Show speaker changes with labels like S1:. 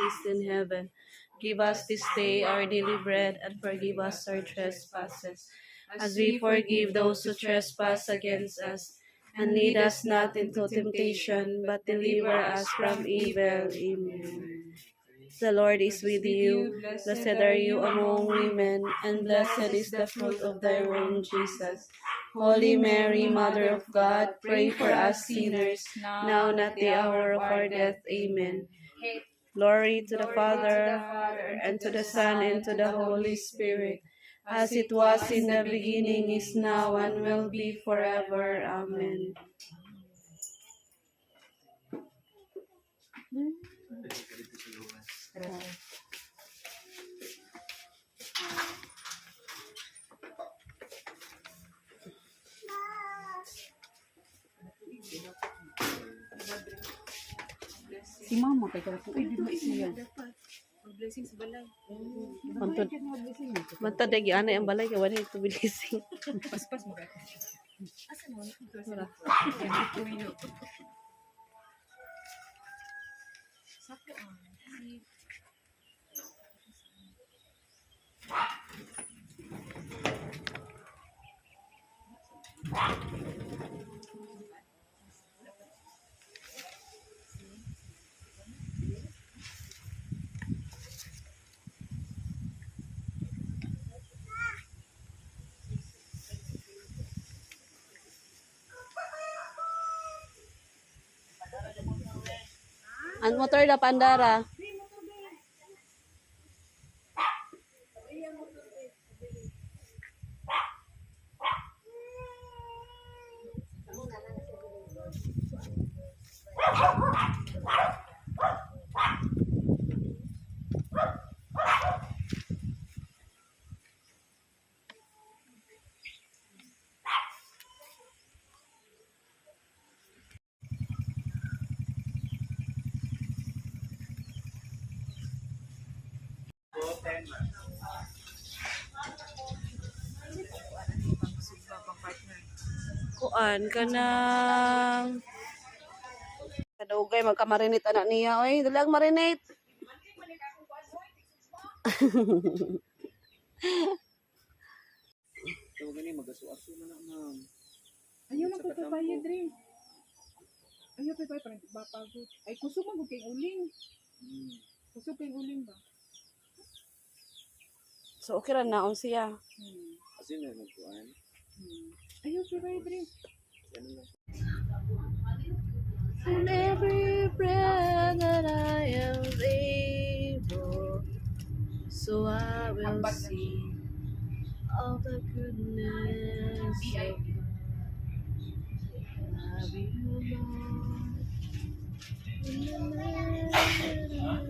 S1: is in heaven. Give us this day our daily bread, and forgive us our trespasses, as we forgive those who trespass against us. And lead us not into temptation, but deliver us from evil. Amen. The Lord is with you. Blessed are you among women, and blessed is the fruit of thy womb, Jesus. Holy Mary, Mother of God, pray for us sinners, now and at the hour of our death. Amen. Glory to the Father, and to the Son, and to the Holy Spirit, as it was in the beginning, is now, and will be forever. Amen.
S2: Si mama kay ko di maisiyan.
S3: Blessing sa balay.
S1: Mantod lagi ana ang balay kay wala ito bilising.
S3: Paspas mo ka. Asa mo? Sakto ah.
S1: Ang motor na pandara. Kuan kanang kadugay magkamarinate anak niya. Oy, dali ang marinate.
S4: So gani magasu-aso na ma'am.
S2: Ayaw na ko bayad rin. Ayaw pa para bapagod. Ay kusog man kay uling. Kusog kay uling ba?
S1: So okay ra naon siya.
S4: Kasi na nagkuan.
S2: Ayaw pa bayad rin.
S4: Ano lang.
S1: In every breath that I am able, so I will see all the goodness of God. Love you, Lord. In the land of